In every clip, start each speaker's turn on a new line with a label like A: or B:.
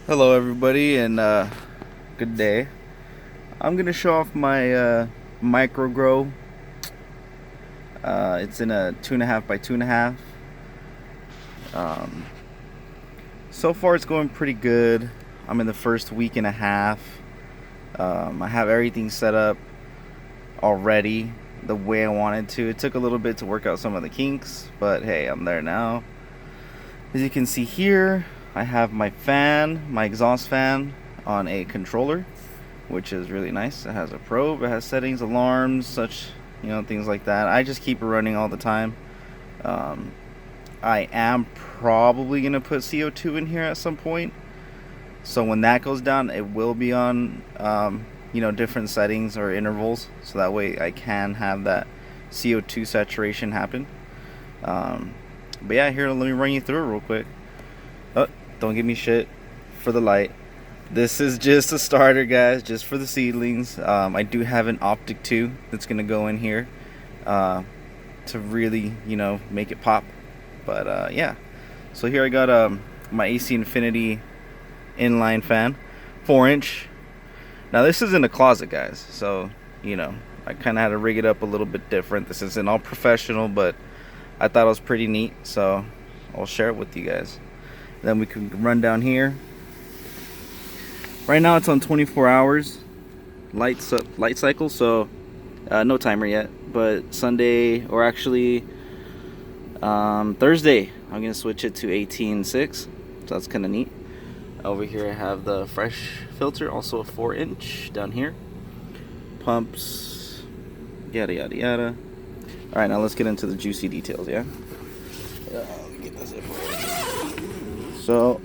A: Hello everybody, and good day. I'm gonna show off my MircoGrow. It's in a 2.5 by 2.5. So far it's going pretty good. I'm in the first week and a half. I have everything set up already the way I wanted to. It took a little bit to work out some of the kinks, but hey, I'm there now. As you can see here, I have my fan, my exhaust fan, on a controller, which is really nice. It has a probe, it has settings, alarms, such, things like that. I just keep it running all the time. I am probably gonna put CO2 in here at some point, so when that goes down, it will be on different settings or intervals, so that way I can have that CO2 saturation happen. But yeah, here, let me run you through it real quick. Oh, don't give me shit for the light. This is just a starter, guys, just for the seedlings. I do have an optic too that's gonna go in here to really, make it pop. But yeah, so here I got my AC Infinity inline fan, 4-inch. Now this is in a closet, guys, so I kind of had to rig it up a little bit different. This isn't all professional, but I thought it was pretty neat, so I'll share it with you guys. Then we can run down here. Right now it's on 24 hours light cycle, so no timer yet. But Sunday, or actually Thursday, I'm gonna switch it to 18.6, so that's kind of neat. Over here I have the fresh filter, also a 4-inch down here. Pumps, yada yada yada. All right, now let's get into the juicy details, yeah? Let me get this in. So,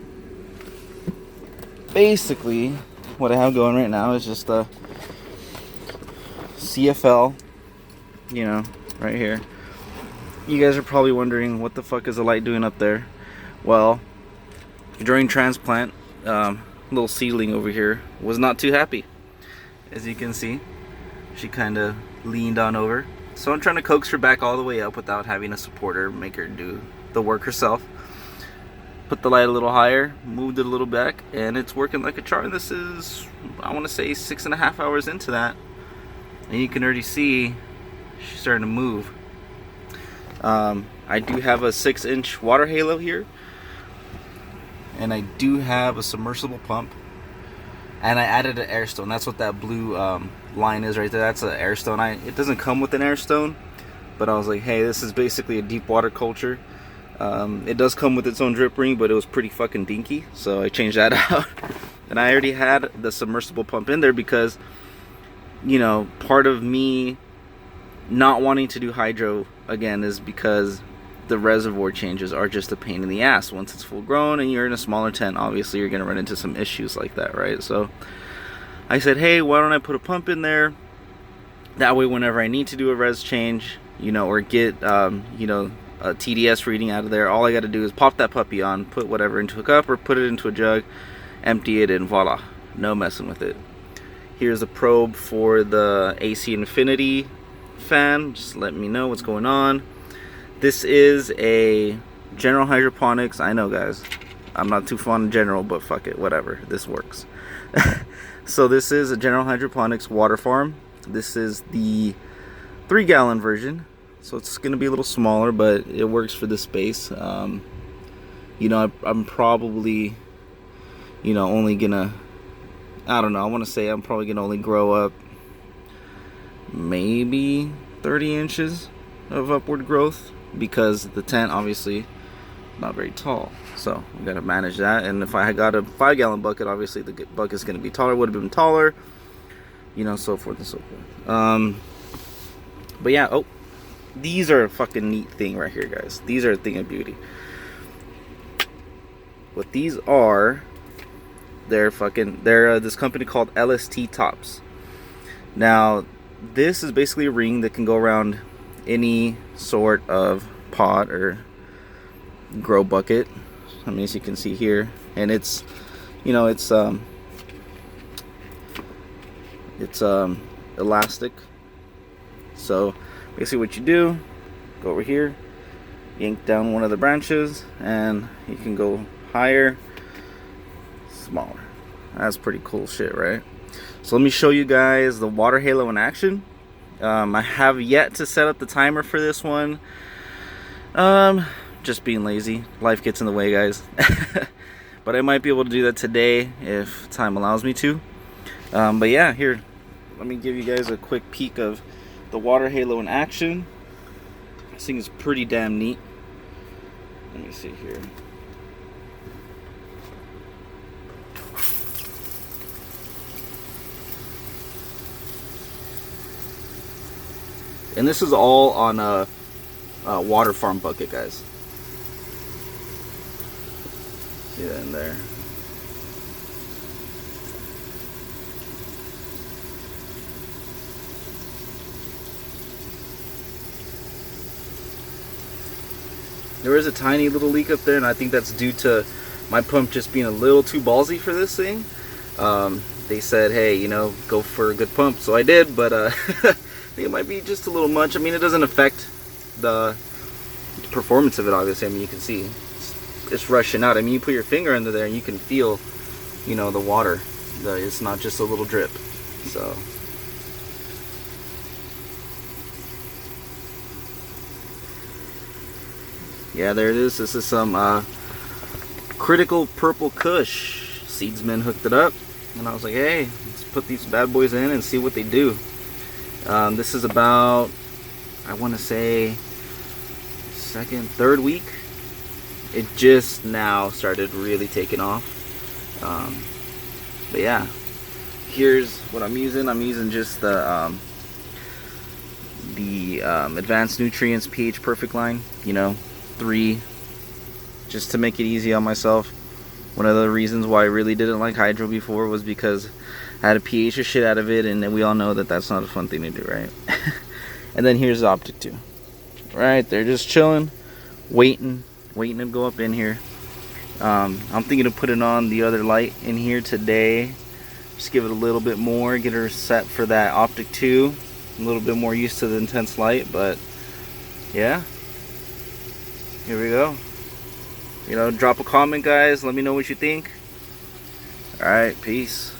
A: basically, what I have going right now is just a CFL, right here. You guys are probably wondering, what the fuck is the light doing up there? Well, during transplant, little seedling over here was not too happy. As you can see, she kind of leaned on over. So I'm trying to coax her back all the way up without having a supporter, make her do the work herself. Put the light a little higher, moved it a little back, and it's working like a charm. This is, I want to say, 6.5 hours into that, and you can already see she's starting to move. I do have a 6-inch water halo here, and I do have a submersible pump, and I added an air stone. That's what that blue line is right there. That's an air stone. It doesn't come with an air stone, but I was like, hey, this is basically a deep water culture. It does come with its own drip ring, but it was pretty fucking dinky, so I changed that out. And I already had the submersible pump in there because, part of me not wanting to do hydro again is because the reservoir changes are just a pain in the ass. Once it's full grown and you're in a smaller tent, obviously you're gonna run into some issues like that, right? So I said, hey, why don't I put a pump in there? That way, whenever I need to do a res change, or get, a TDS reading out of there, all I got to do is pop that puppy on, put whatever into a cup or put it into a jug, empty it, and voila, no messing with it. Here's a probe for the AC Infinity fan. Just let me know what's going on. This is a General Hydroponics. I know, guys, I'm not too fond of General, but fuck it, whatever, this works. So this is a General Hydroponics Waterfarm. This is the 3-gallon version, so it's gonna be a little smaller, but it works for the space. I'm probably, only gonna, I don't know, I want to say I'm probably gonna only grow up maybe 30 inches of upward growth, because the tent obviously not very tall, so we gotta manage that. And if I had got a 5-gallon bucket, obviously the bucket's gonna be taller, would have been taller, so forth and so forth. But yeah, these are a fucking neat thing right here, guys. These are a thing of beauty. What these are, they're this company called Lst Tops. Now, this is basically a ring that can go around any sort of pot or grow bucket. I mean, as you can see here, and it's elastic. So basically what you do, go over here, yank down one of the branches, and you can go higher, smaller. That's pretty cool shit, right? So let me show you guys the water halo in action. I have yet to set up the timer for this one. Just being lazy. Life gets in the way, guys. But I might be able to do that today if time allows me to. But yeah, here, let me give you guys a quick peek of the water halo in action. This thing is pretty damn neat. Let me see here. And this is all on a Waterfarm bucket, guys. See that in there? There is a tiny little leak up there, and I think that's due to my pump just being a little too ballsy for this thing. They said, hey, you know, go for a good pump, so I did, but I think it might be just a little much. I mean, it doesn't affect the performance of it, obviously. I mean, you can see it's rushing out. I mean, you put your finger under there and you can feel, you know, the water. It's not just a little drip. So yeah, there it is. This is some Critical Purple Kush. Seedsman hooked it up, and I was like, hey, let's put these bad boys in and see what they do. This is about, I want to say, third week. It just now started really taking off. But yeah, here's what I'm using. I'm using just the Advanced Nutrients pH Perfect line, you know, 3, just to make it easy on myself. One of the reasons why I really didn't like hydro before was because I had to pH the shit out of it, and we all know that that's not a fun thing to do, right? And then here's the Optic 2. Right, they're just chilling, waiting to go up in here. I'm thinking of putting on the other light in here today. Just give it a little bit more, get her set for that Optic 2. A little bit more used to the intense light, but yeah. Here we go. You know, drop a comment, guys. Let me know what you think. Alright, peace.